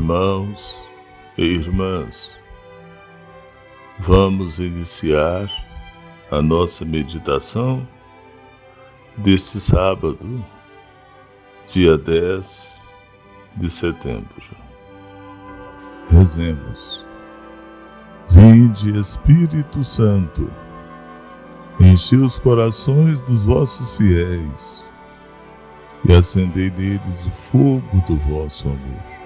Irmãos e irmãs, vamos iniciar a nossa meditação deste sábado, dia 10 de setembro. Rezemos. Vinde, Espírito Santo, enchei os corações dos vossos fiéis e acendei neles o fogo do vosso amor.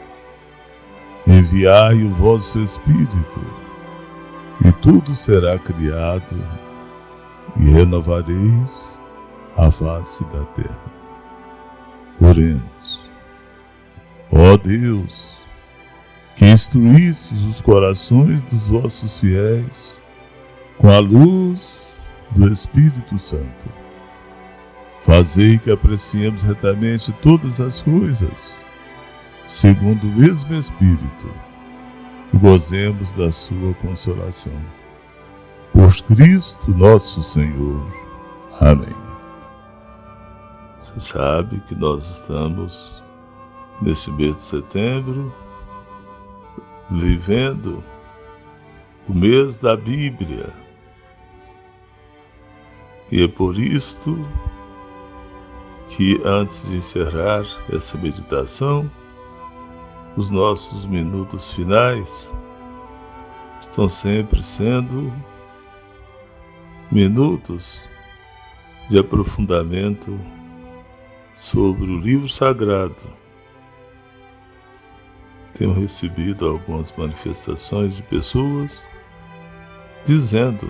Enviai o vosso Espírito, e tudo será criado, e renovareis a face da terra. Oremos. Ó Deus, que instruístes os corações dos vossos fiéis com a luz do Espírito Santo, fazei que apreciemos retamente todas as coisas, segundo o mesmo Espírito, e gozemos da sua consolação. Por Cristo nosso Senhor. Amém. Você sabe que nós estamos, nesse mês de setembro, vivendo o mês da Bíblia. E é por isto que, antes de encerrar essa meditação, os nossos minutos finais estão sempre sendo minutos de aprofundamento sobre o livro sagrado. Tenho recebido algumas manifestações de pessoas dizendo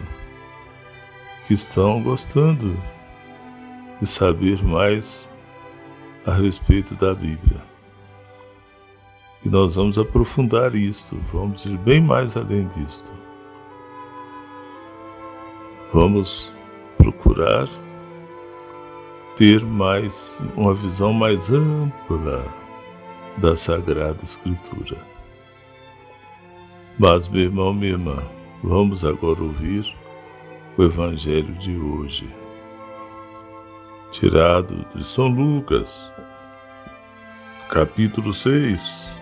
que estão gostando de saber mais a respeito da Bíblia. E nós vamos aprofundar isto, vamos ir bem mais além disto. Vamos procurar ter uma visão mais ampla da Sagrada Escritura. Mas, meu irmão, minha irmã, vamos agora ouvir o Evangelho de hoje, tirado de São Lucas, capítulo 6,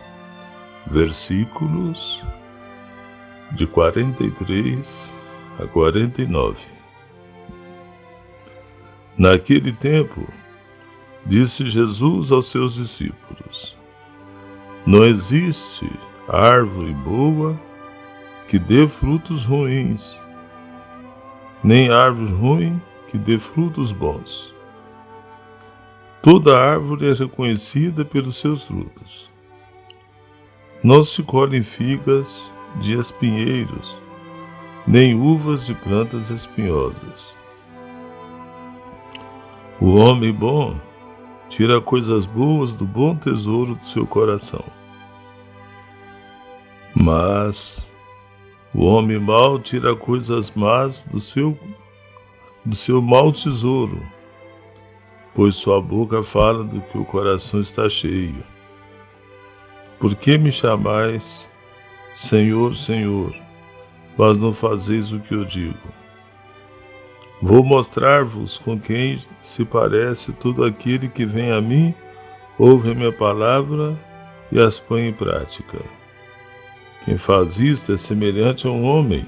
versículos de 43 a 49. Naquele tempo, disse Jesus aos seus discípulos: não existe árvore boa que dê frutos ruins, nem árvore ruim que dê frutos bons. Toda árvore é reconhecida pelos seus frutos. Não se colhem figas de espinheiros, nem uvas de plantas espinhosas. O homem bom tira coisas boas do bom tesouro do seu coração. Mas o homem mau tira coisas más do seu mau tesouro, pois sua boca fala do que o coração está cheio. Por que me chamais Senhor, Senhor, mas não fazeis o que eu digo? Vou mostrar-vos com quem se parece todo aquele que vem a mim, ouve a minha palavra e as põe em prática. Quem faz isto é semelhante a um homem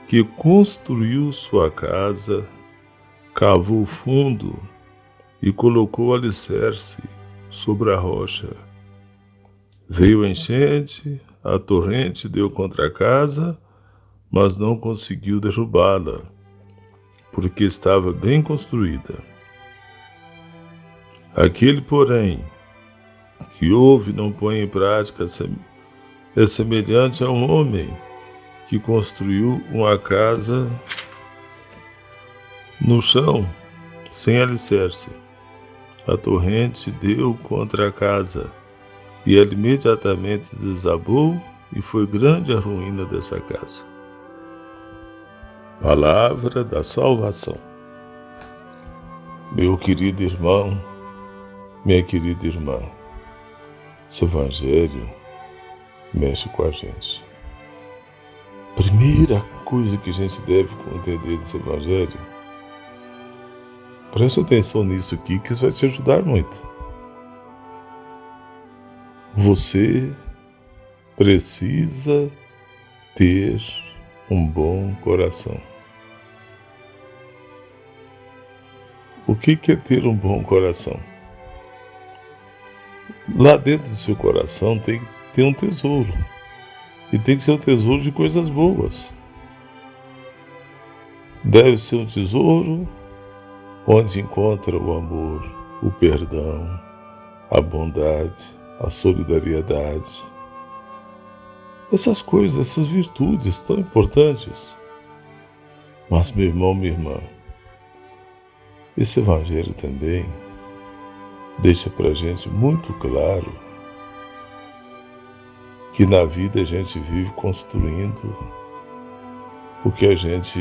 que construiu sua casa, cavou fundo e colocou o alicerce sobre a rocha. Veio a enchente, a torrente deu contra a casa, mas não conseguiu derrubá-la, porque estava bem construída. Aquele, porém, que ouve e não põe em prática é semelhante a um homem que construiu uma casa no chão, sem alicerce. A torrente deu contra a casa, e ela imediatamente desabou, e foi grande a ruína dessa casa. Palavra da salvação. Meu querido irmão, minha querida irmã, esse Evangelho mexe com a gente. Primeira coisa que a gente deve entender desse Evangelho, preste atenção nisso aqui, que isso vai te ajudar muito. Você precisa ter um bom coração. O que é ter um bom coração? Lá dentro do seu coração tem que ter um tesouro. E tem que ser um tesouro de coisas boas. Deve ser um tesouro onde encontra o amor, o perdão, a bondade, a solidariedade. Essas coisas, essas virtudes tão importantes. Mas, meu irmão, minha irmã, esse evangelho também deixa pra gente muito claro que na vida a gente vive construindo o que a gente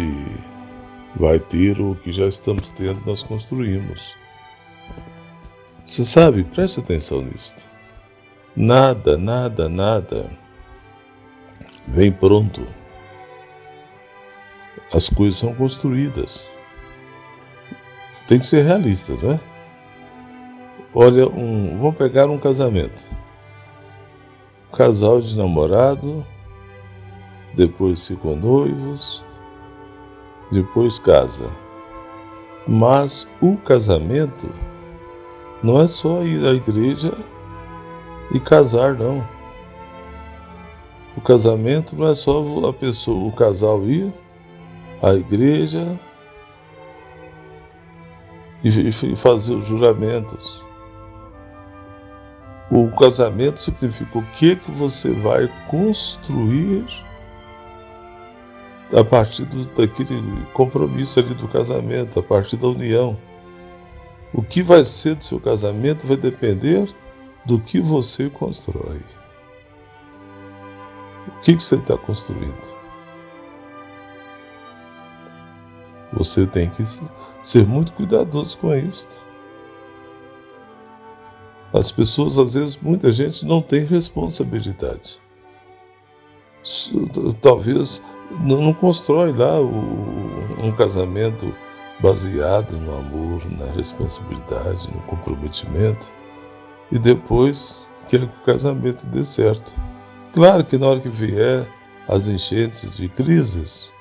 vai ter ou o que já estamos tendo, nós construímos. Você sabe, preste atenção nisso. Nada vem pronto. As coisas são construídas. Tem que ser realista, não é? Olha, vamos pegar um casamento. Um casal de namorado, depois ficam noivos, depois casa. Mas o casamento não é só ir à igreja e casar, não. O casamento não é só o casal ir à igreja e fazer os juramentos. O casamento significa o que você vai construir a partir daquele compromisso ali do casamento, a partir da união. O que vai ser do seu casamento vai depender do que você constrói. O que você está construindo? Você tem que ser muito cuidadoso com isso. As pessoas, às vezes, muita gente não tem responsabilidade. Talvez não constrói lá um casamento baseado no amor, na responsabilidade, no comprometimento, e depois quer que o casamento dê certo. Claro que na hora que vier as enchentes de crises,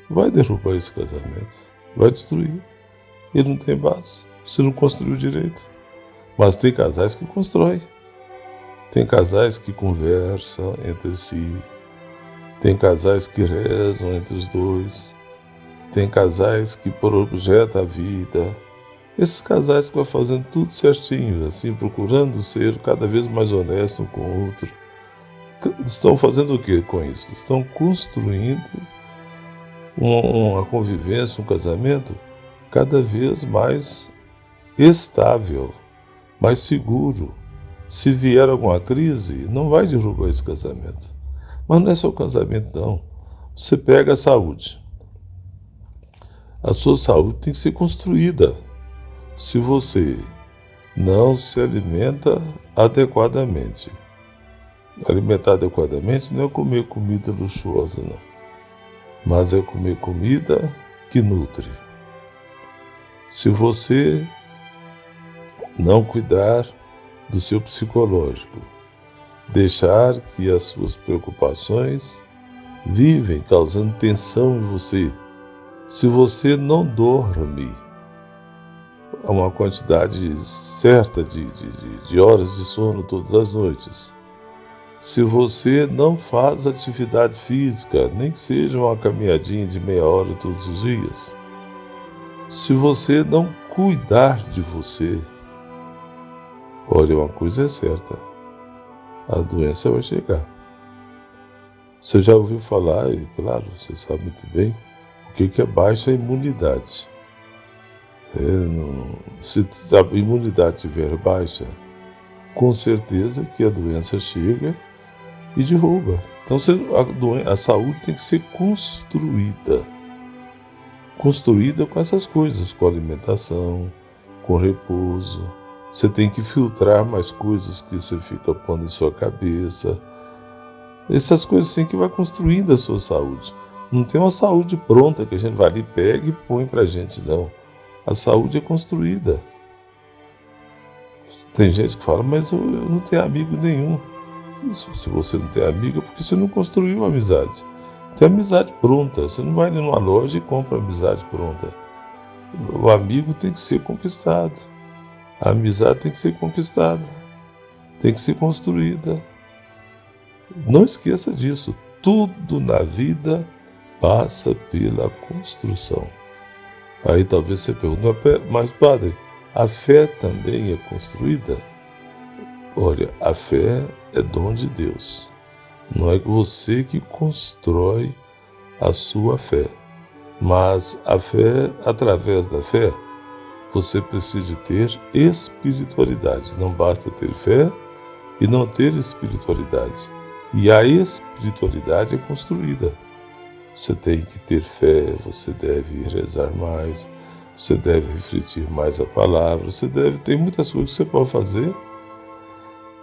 vai derrubar esse casamento, vai destruir. Ele não tem base, você não construiu direito. Mas tem casais que constroem, tem casais que conversam entre si, tem casais que rezam entre os dois, tem casais que projetam a vida. Esses casais que vão fazendo tudo certinho, assim, procurando ser cada vez mais honesto um com o outro, estão fazendo o que com isso? Estão construindo uma convivência, um casamento cada vez mais estável, mais seguro. Se vier alguma crise, não vai derrubar esse casamento. Mas não é só o casamento, não. Você pega a saúde. A sua saúde tem que ser construída. Se você não se alimenta adequadamente. Alimentar adequadamente não é comer comida luxuosa, não. Mas é comer comida que nutre. Se você não cuidar do seu psicológico, deixar que as suas preocupações vivem causando tensão em você, se você não dorme uma quantidade certa de horas de sono todas as noites, se você não faz atividade física, nem que seja uma caminhadinha de meia hora todos os dias, se você não cuidar de você, olha, uma coisa é certa, a doença vai chegar. Você já ouviu falar, e claro, você sabe muito bem, o que é baixa imunidade. Se a imunidade estiver baixa, com certeza que a doença chega e derruba. Então a saúde tem que ser construída. Construída com essas coisas, com alimentação, com repouso. Você tem que filtrar mais coisas que você fica pondo em sua cabeça. Essas coisas assim que vai construindo a sua saúde. Não tem uma saúde pronta que a gente vai ali, pega e põe pra gente, não. A saúde é construída. Tem gente que fala, mas eu não tenho amigo nenhum. Se você não tem amigo, é porque você não construiu amizade. Tem amizade pronta. Você não vai numa loja e compra amizade pronta. O amigo tem que ser conquistado. A amizade tem que ser conquistada. Tem que ser construída. Não esqueça disso. Tudo na vida passa pela construção. Aí talvez você pergunte, mas padre, a fé também é construída? Olha, a fé é dom de Deus. Não é você que constrói a sua fé. Mas a fé, através da fé, você precisa ter espiritualidade. Não basta ter fé e não ter espiritualidade. E a espiritualidade é construída. Você tem que ter fé, você deve rezar mais, você deve refletir mais a palavra, tem muitas coisas que você pode fazer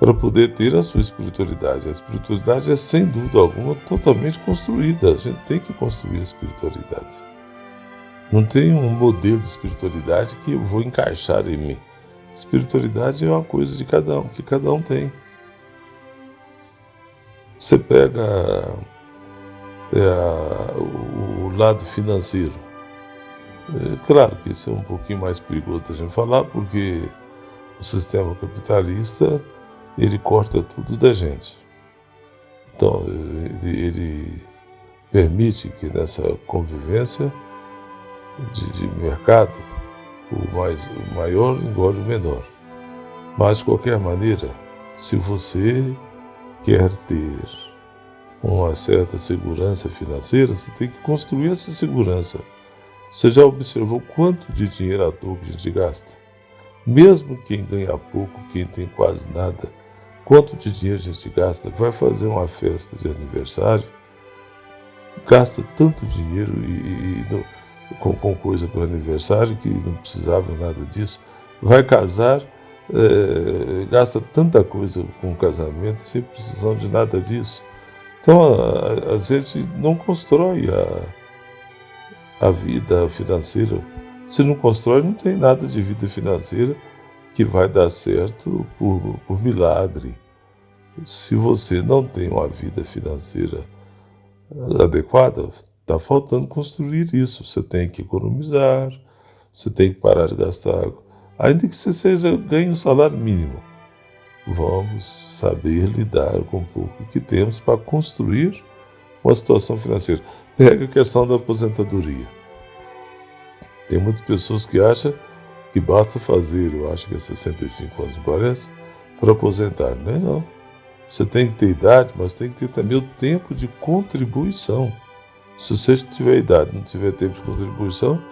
para poder ter a sua espiritualidade. A espiritualidade é, sem dúvida alguma, totalmente construída. A gente tem que construir a espiritualidade. Não tem um modelo de espiritualidade que eu vou encaixar em mim. Espiritualidade é uma coisa de cada um, que cada um tem. Você pega o lado financeiro. Claro que isso é um pouquinho mais perigoso da gente falar, porque o sistema capitalista, ele corta tudo da gente. Então, ele permite que nessa convivência de mercado, o maior engole o menor. Mas, de qualquer maneira, se você quer ter uma certa segurança financeira, você tem que construir essa segurança. Você já observou quanto de dinheiro à toa que a gente gasta? Mesmo quem ganha pouco, quem tem quase nada, quanto de dinheiro a gente gasta? Vai fazer uma festa de aniversário, gasta tanto dinheiro com coisa para aniversário que não precisava nada disso. Vai casar, gasta tanta coisa com o casamento sem precisar de nada disso. Então a gente não constrói a vida financeira. Se não constrói, não tem nada de vida financeira que vai dar certo por milagre. Se você não tem uma vida financeira adequada, está faltando construir isso. Você tem que economizar, você tem que parar de gastar. Ainda que você ganhe um salário mínimo, vamos saber lidar com o pouco que temos para construir uma situação financeira. Pega a questão da aposentadoria. Tem muitas pessoas que acham que basta fazer, eu acho que é 65 anos, parece, para aposentar. Não é não. Você tem que ter idade, mas tem que ter também o tempo de contribuição. Se você tiver idade e não tiver tempo de contribuição,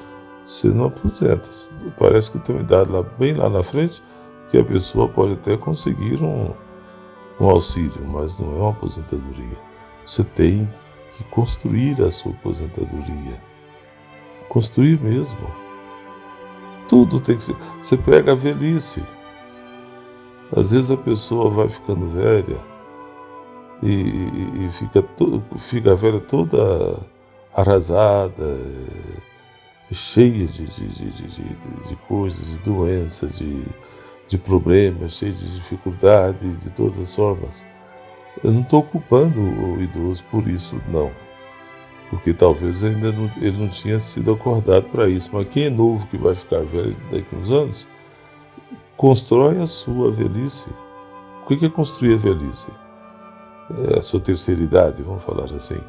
você não aposenta. Parece que tem uma idade bem lá na frente, que a pessoa pode até conseguir um auxílio, mas não é uma aposentadoria. Você tem que construir a sua aposentadoria. Construir mesmo. Tudo tem que ser. Você pega a velhice. Às vezes a pessoa vai ficando velha e fica velha toda arrasada, cheia de coisas, de doenças, de problemas, cheia de dificuldades, de todas as formas. Eu não estou culpando o idoso por isso, não. Porque talvez ele não tinha sido acordado para isso. Mas quem é novo que vai ficar velho daqui a uns anos, constrói a sua velhice. O que é construir a velhice? É a sua terceira idade, vamos falar assim.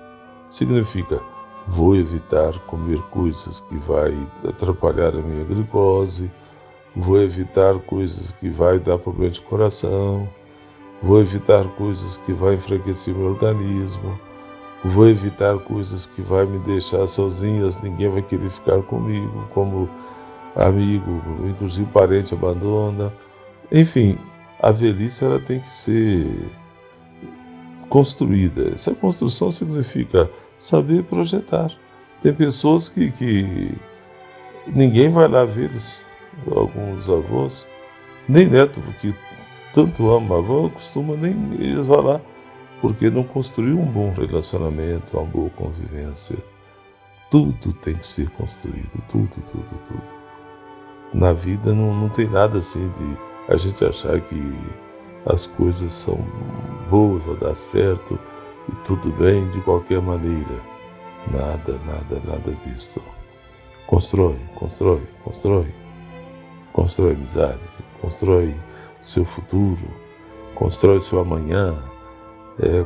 Significa, vou evitar comer coisas que vai atrapalhar a minha glicose, vou evitar coisas que vai dar problema de coração, vou evitar coisas que vai enfraquecer meu organismo, vou evitar coisas que vai me deixar sozinhas, ninguém vai querer ficar comigo, como amigo, inclusive parente abandona. Enfim, a velhice ela tem que ser construída. Essa construção significa saber projetar. Tem pessoas que ninguém vai lá vê-los, alguns avós, nem neto, que tanto ama a avó, costuma nem eles vão lá, porque não construiu um bom relacionamento, uma boa convivência. Tudo tem que ser construído, tudo. Na vida não tem nada assim de a gente achar que as coisas são boas, vai dar certo e tudo bem de qualquer maneira. Nada disso. Constrói amizade, constrói seu futuro, constrói seu amanhã,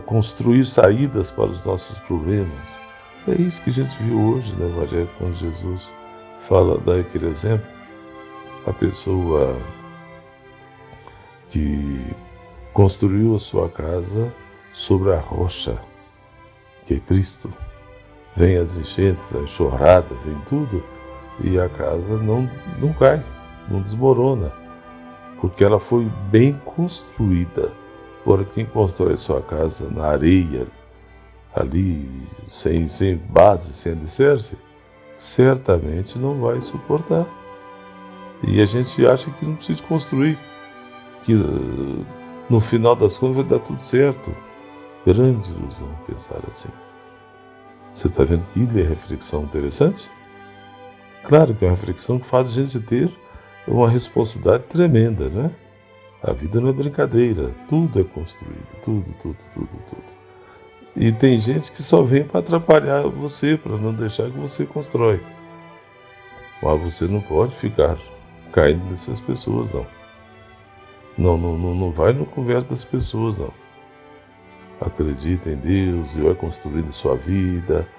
construir saídas para os nossos problemas. É isso que a gente viu hoje no Evangelho, quando Jesus fala, dá aquele exemplo, a pessoa que construiu a sua casa sobre a rocha, que é Cristo. Vem as enchentes, a enxurrada, vem tudo, e a casa não cai, não desmorona, porque ela foi bem construída. Agora, quem constrói a sua casa na areia, ali, sem base, sem alicerce, certamente não vai suportar. E a gente acha que não precisa construir, que no final das contas vai dar tudo certo. Grande ilusão pensar assim. Você está vendo que é reflexão interessante? Claro que é uma reflexão que faz a gente ter uma responsabilidade tremenda, né? A vida não é brincadeira, tudo é construído, tudo. E tem gente que só vem para atrapalhar você, para não deixar que você constrói. Mas você não pode ficar caindo nessas pessoas, não. Não vai no conversa das pessoas, não. Acredita em Deus e vai construindo sua vida.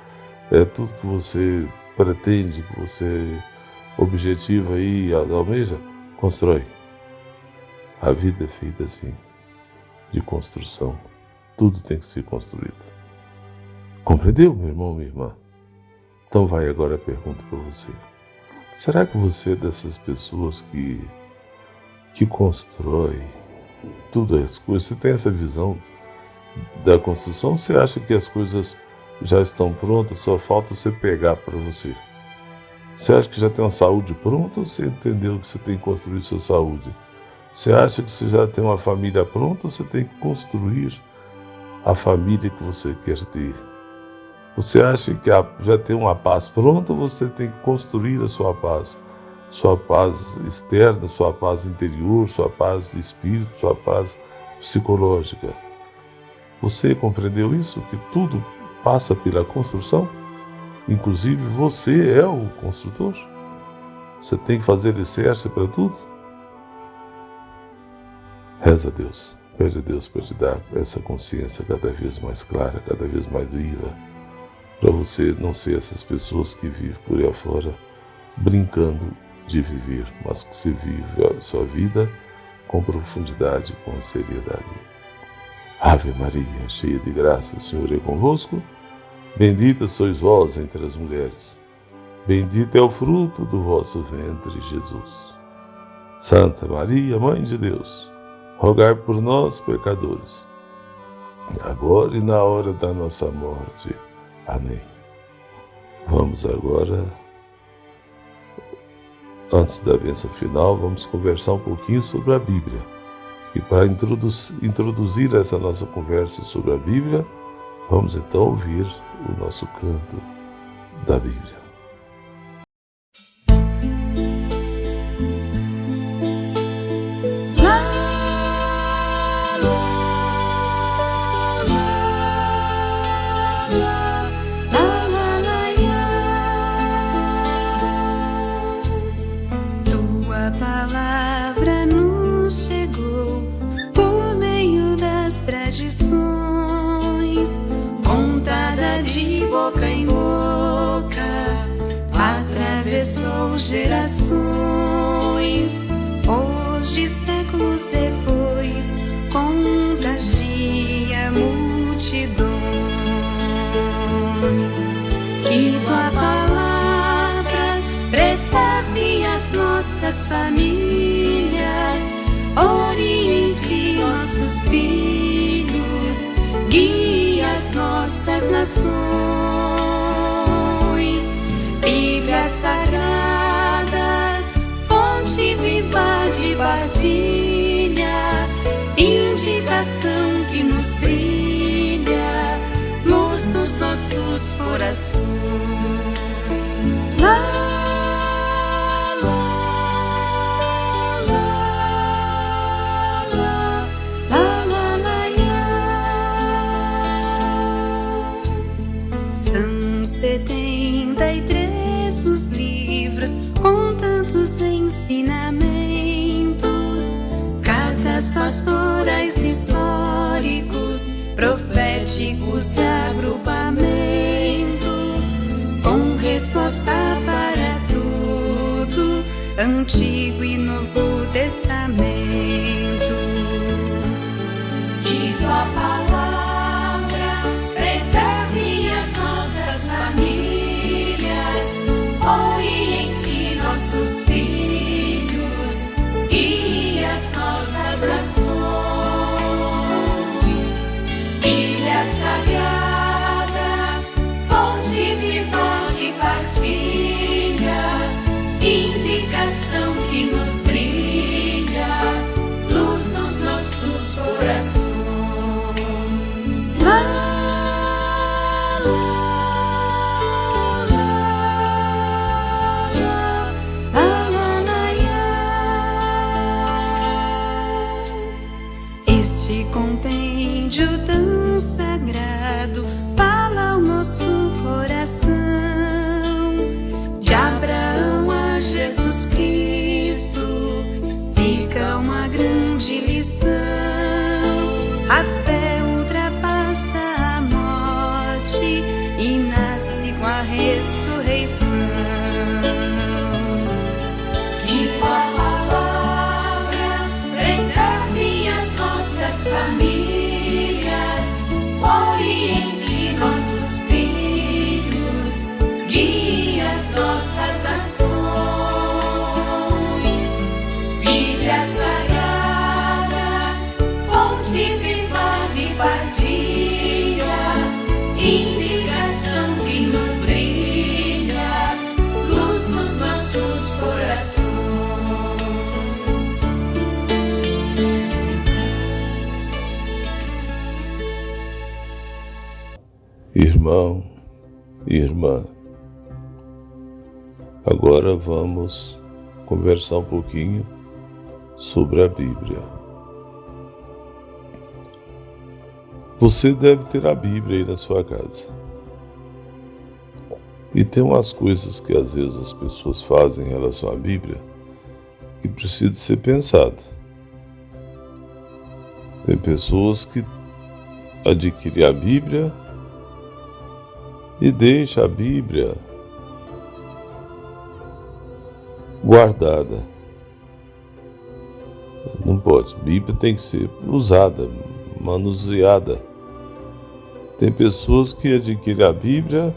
É tudo que você pretende, que você objetiva aí, almeja, constrói. A vida é feita assim, de construção. Tudo tem que ser construído. Compreendeu, meu irmão, minha irmã? Então vai agora a pergunta para você. Será que você é dessas pessoas que constrói tudo as coisas? Você tem essa visão da construção? Você acha que as coisas já estão prontas, só falta você pegar para você? Você acha que já tem uma saúde pronta ou você entendeu que você tem que construir sua saúde? Você acha que você já tem uma família pronta ou você tem que construir a família que você quer ter? Você acha que já tem uma paz pronta ou você tem que construir a sua paz? Sua paz externa, sua paz interior, sua paz de espírito, sua paz psicológica. Você compreendeu isso? Que tudo passa pela construção? Inclusive você é o construtor? Você tem que fazer alicerce para tudo? Reza a Deus, pede a Deus para te dar essa consciência cada vez mais clara, cada vez mais viva, para você não ser essas pessoas que vivem por aí afora brincando de viver, mas que se vive a sua vida com profundidade, com seriedade. Ave Maria, cheia de graça, o Senhor é convosco. Bendita sois vós entre as mulheres. Bendito é o fruto do vosso ventre, Jesus. Santa Maria, Mãe de Deus, rogai por nós, pecadores, agora e na hora da nossa morte. Amém. Vamos agora, antes da bênção final, vamos conversar um pouquinho sobre a Bíblia. E para introduzir essa nossa conversa sobre a Bíblia, vamos então ouvir o nosso canto da Bíblia. Tua palavra nos chegou por meio das tradições, contada de boca em boca, atravessou gerações. Hoje, séculos depois, contagia multidões. Que tua palavra preserve as nossas famílias, oriente nossos filhos, guie as nossas nações. Bíblia Sagrada, fonte viva de partilha, indicação que nos brilha, luz dos nossos corações. 73 os livros com tantos ensinamentos, cartas pastorais, históricos, proféticos e agrupamento, com resposta para tudo, Antigo e Novo Testamento. Que tua palavra preserve as nossas famílias, oriente nossos filhos e as nossas nações. Bíblia Sagrada, fonte viva de partilha, indicação que nos brilha, luz nos nossos corações. Lá, lá, lá, lá, lá, lá, lá. Este compêndio tão sagrado fala ao nosso coração, de Abraão a Jesus Cristo, fica uma grande lição. A fé ultrapassa a morte e nasce com a ressurreição. Que tua palavra preserve as nossas famílias, oriente nossos filhos, guie as nossas ações. Bíblia Sagrada, fonte viva de partilha, indicação que nos brilha, luz nos nossos corações. Irmão, irmã, agora vamos conversar um pouquinho sobre a Bíblia. Você deve ter a Bíblia aí na sua casa. E tem umas coisas que às vezes as pessoas fazem em relação à Bíblia que precisa ser pensado. Tem pessoas que adquirem a Bíblia e deixam a Bíblia guardada. Não pode. A Bíblia tem que ser usada, manuseada. Tem pessoas que adquirem a Bíblia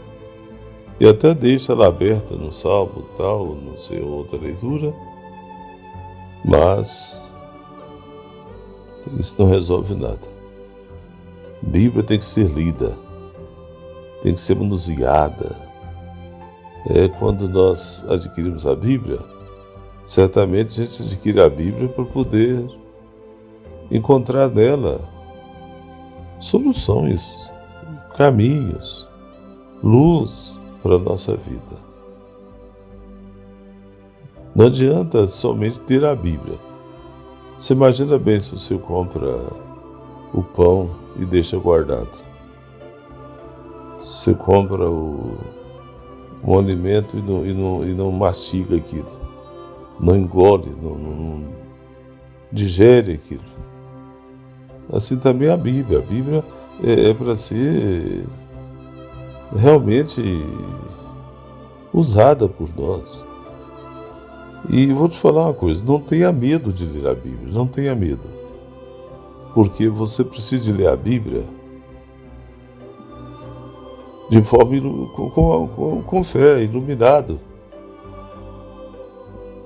e até deixam ela aberta no salmo, tal, não sei, outra leitura, mas isso não resolve nada. A Bíblia tem que ser lida, tem que ser manuseada. Quando nós adquirimos a Bíblia, certamente a gente adquire a Bíblia para poder encontrar nela soluções, caminhos, luz para a nossa vida. Não adianta somente ter a Bíblia. Você imagina bem se você compra o pão e deixa guardado. Você compra um alimento e não mastiga aquilo, não engole, não digere aquilo. Assim também a Bíblia. A Bíblia é para ser realmente usada por nós. E vou te falar uma coisa, não tenha medo de ler a Bíblia, não tenha medo. Porque você precisa de ler a Bíblia de forma com fé, iluminado.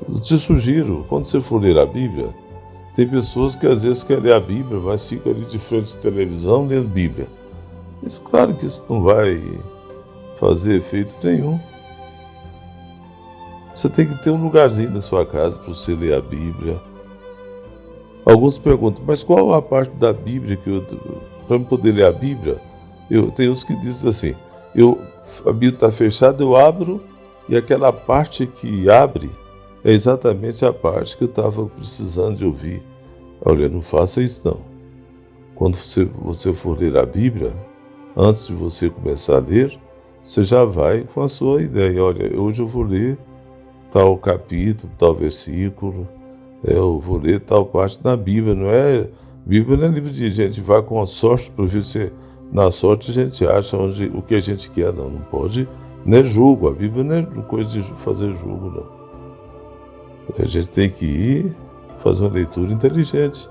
Eu te sugiro, quando você for ler a Bíblia, tem pessoas que às vezes querem ler a Bíblia, mas ficam ali de frente à televisão lendo Bíblia. Mas claro que isso não vai fazer efeito nenhum. Você tem que ter um lugarzinho na sua casa para você ler a Bíblia. Alguns perguntam, mas qual a parte da Bíblia que para eu poder ler a Bíblia? Tem uns que dizem assim, a Bíblia está fechada, eu abro e aquela parte que abre é exatamente a parte que eu estava precisando de ouvir. Olha, não faça isso não. Quando você for ler a Bíblia, antes de você começar a ler, você já vai com a sua ideia. Olha, hoje eu vou ler tal capítulo, tal versículo, eu vou ler tal parte da Bíblia. Bíblia não é livro de gente vai com a sorte, para ver se na sorte a gente acha o que a gente quer. Não pode, não é julgo. A Bíblia não é coisa de fazer julgo, não. A gente tem que ir fazer uma leitura inteligente.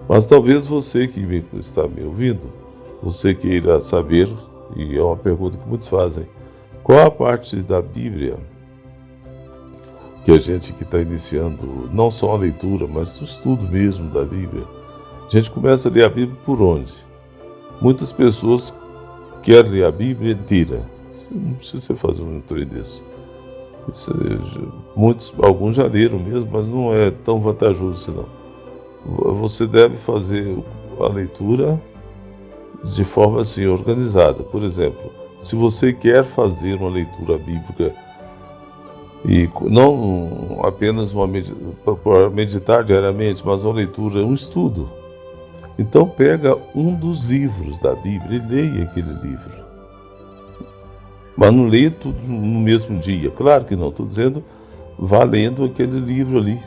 Mas talvez você que está me ouvindo, você queira saber, e é uma pergunta que muitos fazem, qual a parte da Bíblia que a gente que está iniciando, não só a leitura, mas o estudo mesmo da Bíblia, a gente começa a ler a Bíblia por onde? Muitas pessoas querem ler a Bíblia inteira. Não precisa você fazer um trem desse. Alguns já leram mesmo, mas não é tão vantajoso assim não. Você deve fazer a leitura de forma assim, organizada. Por exemplo, se você quer fazer uma leitura bíblica e não apenas para meditar diariamente, mas uma leitura, um estudo, então pega um dos livros da Bíblia e leia aquele livro. Mas não leia tudo no mesmo dia. Claro que não, estou dizendo, vá lendo aquele livro ali,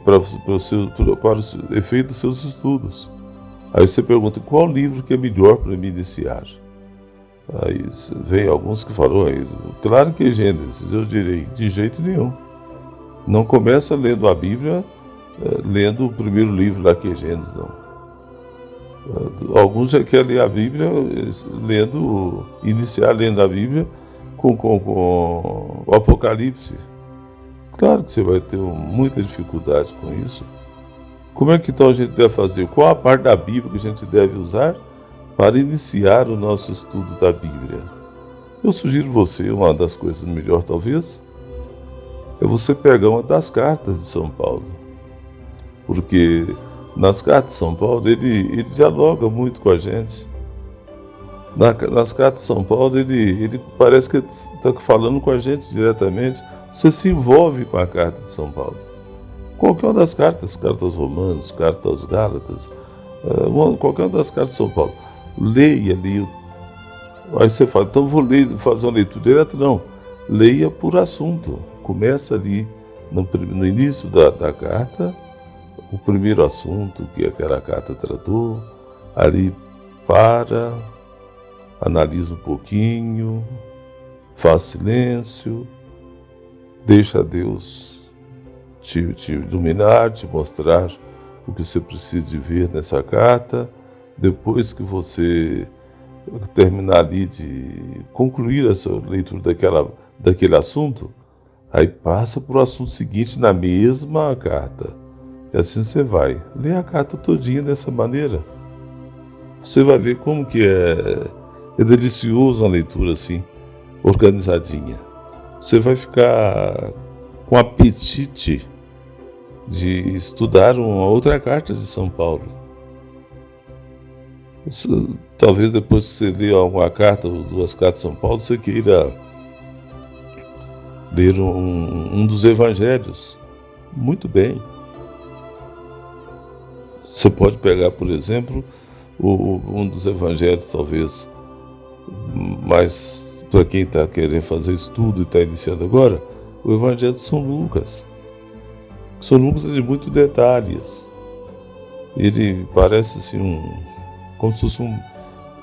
para o efeito dos seus estudos. Aí você pergunta, qual livro que é melhor para me iniciar? Aí vem alguns que falam, claro que é Gênesis. Eu direi, de jeito nenhum. Não começa lendo a Bíblia, lendo o primeiro livro lá que é Gênesis, não. Alguns já querem ler a Bíblia, iniciar lendo a Bíblia com o Apocalipse. Claro que você vai ter muita dificuldade com isso. Como é que então a gente deve fazer? Qual a parte da Bíblia que a gente deve usar para iniciar o nosso estudo da Bíblia? Eu sugiro você, uma das coisas melhores talvez, é você pegar uma das cartas de São Paulo. Porque nas cartas de São Paulo ele dialoga muito com a gente. Nas cartas de São Paulo ele parece que está falando com a gente diretamente. Você se envolve com a carta de São Paulo. Qualquer uma das cartas Romanos, cartas aos Gálatas, qualquer uma das cartas de São Paulo, leia ali. Aí você fala, então vou fazer uma leitura direta? Não, leia por assunto. Começa ali no início da carta, o primeiro assunto que aquela carta tratou, ali analisa um pouquinho, faz silêncio, deixa Deus te iluminar, te mostrar o que você precisa de ver nessa carta. Depois que você terminar ali de concluir a sua leitura daquele assunto, aí passa para o assunto seguinte na mesma carta. E assim você vai ler a carta todinha dessa maneira. Você vai ver como que é delicioso uma leitura assim, organizadinha. Você vai ficar com apetite de estudar uma outra carta de São Paulo. Talvez depois que você ler alguma carta ou duas cartas de São Paulo, você queira ler um dos evangelhos. Muito bem. Você pode pegar, por exemplo, um dos evangelhos, talvez, mas para quem está querendo fazer estudo e está iniciando agora, o evangelho de São Lucas. São Lucas é de muitos detalhes. Ele parece assim como se fosse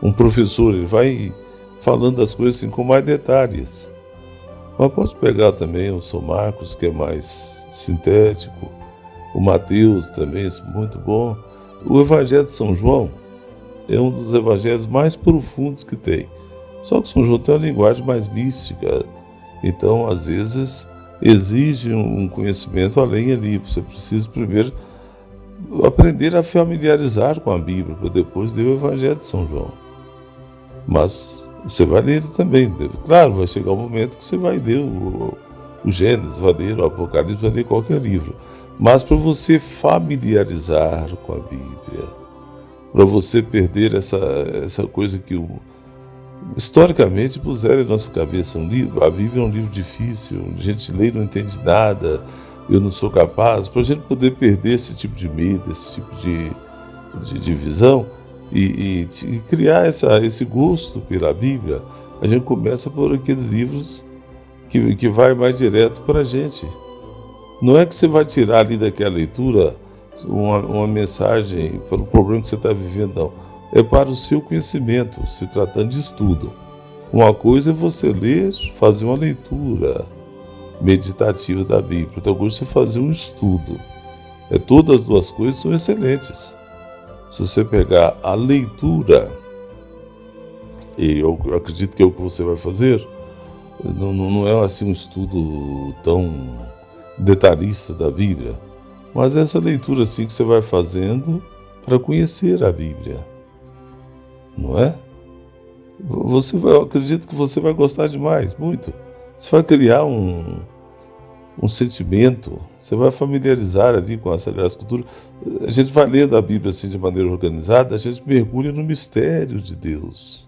um professor, ele vai falando das coisas assim, com mais detalhes. Mas pode pegar também o São Marcos, que é mais sintético, o Mateus também, é muito bom. O Evangelho de São João é um dos evangelhos mais profundos que tem. Só que São João tem uma linguagem mais mística, então às vezes exige um conhecimento além ali. Você precisa primeiro aprender a familiarizar com a Bíblia, para depois ler o Evangelho de São João. Mas você vai ler também. Claro, vai chegar um momento que você vai ler o Gênesis, vai ler o Apocalipse, vai ler qualquer livro. Mas para você familiarizar com a Bíblia, para você perder essa coisa que historicamente puseram em nossa cabeça, a Bíblia é um livro difícil, a gente lê e não entende nada, eu não sou capaz, para a gente poder perder esse tipo de medo, esse tipo de visão e criar esse gosto pela Bíblia, A gente começa por aqueles livros que vai mais direto para a gente. Não é que você vai tirar ali daquela leitura uma mensagem para o problema que você está vivendo, não. É para o seu conhecimento, se tratando de estudo. Uma coisa é você ler, fazer uma leitura meditativa da Bíblia. Outra coisa é você fazer um estudo. Todas as duas coisas são excelentes. Se você pegar a leitura, e eu acredito que é o que você vai fazer, não é assim um estudo tão detalhista da Bíblia, mas é essa leitura assim que você vai fazendo para conhecer a Bíblia, não é? Eu acredito que você vai gostar demais, muito. Você vai criar um sentimento, você vai familiarizar ali com a Sagrada Escritura. A gente vai lendo a Bíblia assim de maneira organizada, a gente mergulha no mistério de Deus.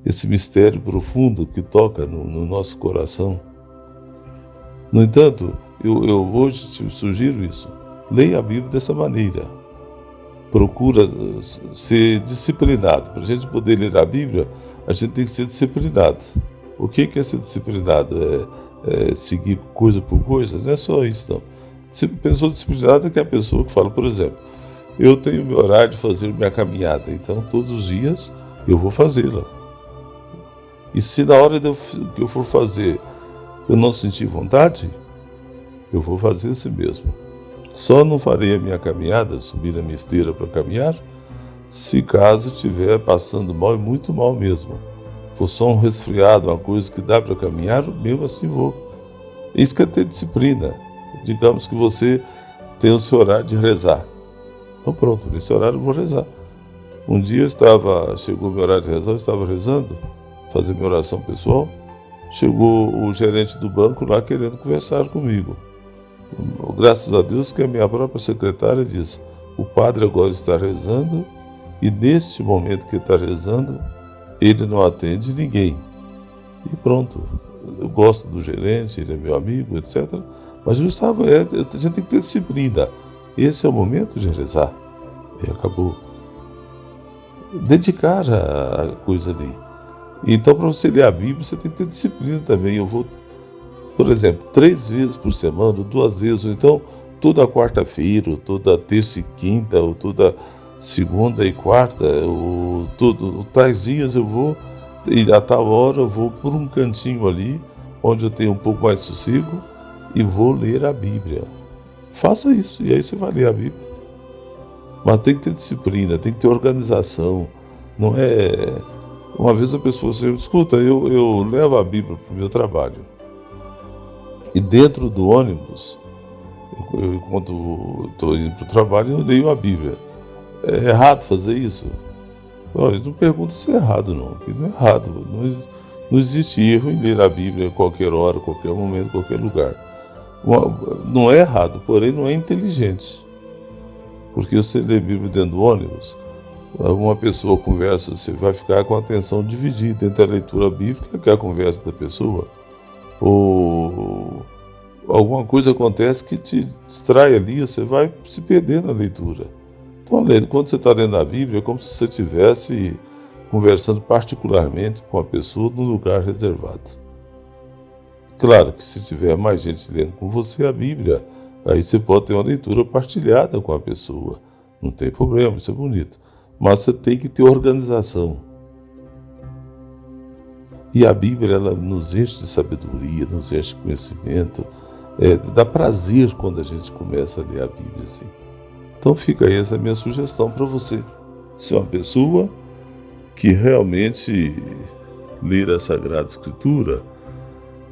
Esse mistério profundo que toca no nosso coração. No entanto, eu hoje te sugiro isso. Leia a Bíblia dessa maneira. Procura ser disciplinado. Para a gente poder ler a Bíblia, a gente tem que ser disciplinado. O que é ser disciplinado? É seguir coisa por coisa? Não é só isso, não. Pessoa disciplinada é a pessoa que fala, por exemplo, eu tenho meu horário de fazer minha caminhada, então todos os dias eu vou fazê-la. E se na hora que eu for fazer eu não sentir vontade, eu vou fazer assim mesmo. Só não farei a minha caminhada, subir a minha esteira para caminhar, se caso estiver passando mal e muito mal mesmo. For só um resfriado, uma coisa que dá para caminhar, mesmo assim vou. Isso que é ter disciplina. Digamos que você tem o seu horário de rezar. Então pronto, nesse horário eu vou rezar. Um dia chegou o meu horário de rezar, eu estava rezando, fazer minha oração pessoal, chegou o gerente do banco lá querendo conversar comigo. Graças a Deus que a minha própria secretária disse, o padre agora está rezando e neste momento que ele está rezando, ele não atende ninguém. E pronto, eu gosto do gerente, ele é meu amigo, etc. Mas a gente tem que ter disciplina. Esse é o momento de rezar. E acabou. Dedicar a coisa ali. Então, para você ler a Bíblia, você tem que ter disciplina também. Eu vou, por exemplo, 3 vezes por semana, 2 vezes, ou então toda quarta-feira, ou toda terça e quinta, ou toda segunda e quarta, ou tais dias eu vou, e a tal hora eu vou por um cantinho ali, onde eu tenho um pouco mais de sossego, e vou ler a Bíblia. Faça isso, e aí você vai ler a Bíblia. Mas tem que ter disciplina, tem que ter organização. Não é... Uma vez a pessoa falou assim, escuta, eu levo a Bíblia para o meu trabalho. E dentro do ônibus, enquanto estou indo para o trabalho, eu leio a Bíblia. É errado fazer isso? Olha, não pergunta se é errado não, que não é errado. Não existe erro em ler a Bíblia a qualquer hora, qualquer momento, qualquer lugar. Não é errado, porém não é inteligente. Porque você lê a Bíblia dentro do ônibus, uma pessoa conversa, você vai ficar com a atenção dividida entre a leitura bíblica e a conversa da pessoa. Ou alguma coisa acontece que te distrai ali, você vai se perder na leitura. Então, quando você está lendo a Bíblia, é como se você estivesse conversando particularmente com a pessoa num lugar reservado. Claro que se tiver mais gente lendo com você a Bíblia, aí você pode ter uma leitura partilhada com a pessoa. Não tem problema, isso é bonito. Mas você tem que ter organização. E a Bíblia, ela nos enche de sabedoria, nos enche de conhecimento. Dá prazer quando a gente começa a ler a Bíblia assim. Então fica aí essa minha sugestão para você. Se é uma pessoa que realmente ler a Sagrada Escritura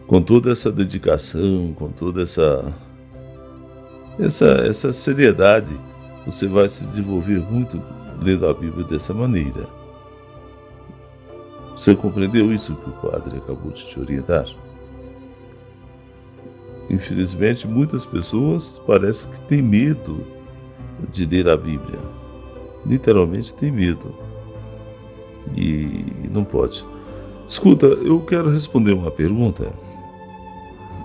com toda essa dedicação, com toda essa seriedade, você vai se desenvolver muito lendo a Bíblia dessa maneira. Você compreendeu isso que o padre acabou de te orientar? Infelizmente, muitas pessoas parecem que têm medo de ler a Bíblia. Literalmente tem medo. E não pode. Escuta, eu quero responder uma pergunta.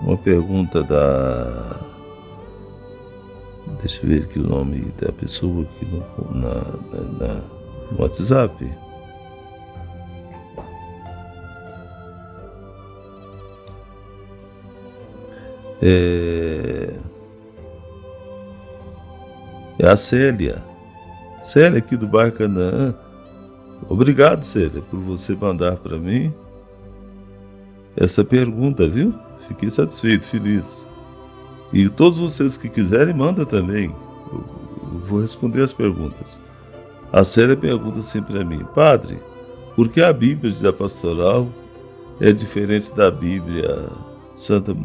Uma pergunta da... Deixa eu ver aqui o nome da pessoa aqui no WhatsApp. É a Célia. Célia aqui do bairro Canaã. Obrigado, Célia, por você mandar para mim essa pergunta, viu? Fiquei satisfeito, feliz. E todos vocês que quiserem, manda também. Eu vou responder as perguntas. A Célia pergunta assim para mim: Padre, por que a Bíblia da Pastoral é diferente da Bíblia Santa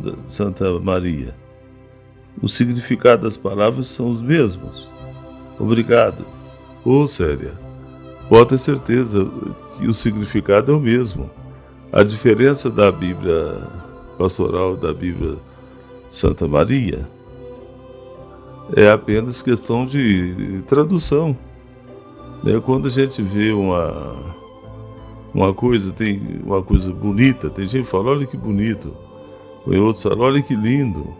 Maria? O significado das palavras são os mesmos. Obrigado. Ô, Célia, pode ter certeza que o significado é o mesmo. A diferença da Bíblia Pastoral e da Bíblia Santa Maria é apenas questão de tradução. Quando a gente vê uma coisa, tem uma coisa bonita, tem gente que fala, olha que bonito. Outros falam, olha que lindo.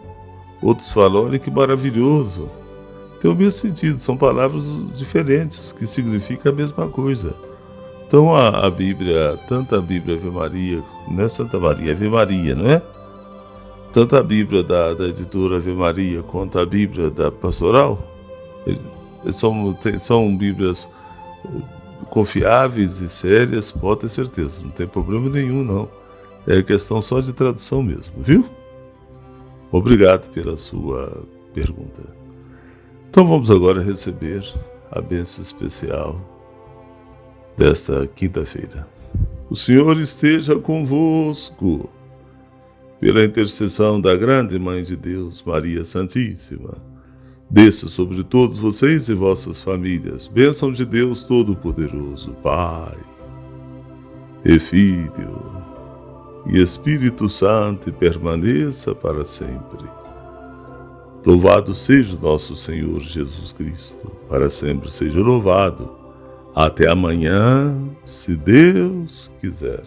Outros falam, olha que maravilhoso. Tem o mesmo sentido, são palavras diferentes, que significam a mesma coisa. Então a Bíblia, tanto a Bíblia Ave Maria, não é Santa Maria, é Ave Maria, não é? Tanto a Bíblia da editora Ave Maria quanto a Bíblia da Pastoral são Bíblias confiáveis e sérias, pode ter certeza, não tem problema nenhum não. É questão só de tradução mesmo, viu? Obrigado pela sua pergunta. Então vamos agora receber a bênção especial desta quinta-feira. O Senhor esteja convosco. Pela intercessão da grande Mãe de Deus, Maria Santíssima, desça sobre todos vocês e vossas famílias, bênção de Deus Todo-Poderoso, Pai e Filho e Espírito Santo, e permaneça para sempre. Louvado seja o nosso Senhor Jesus Cristo, para sempre seja louvado. Até amanhã, se Deus quiser.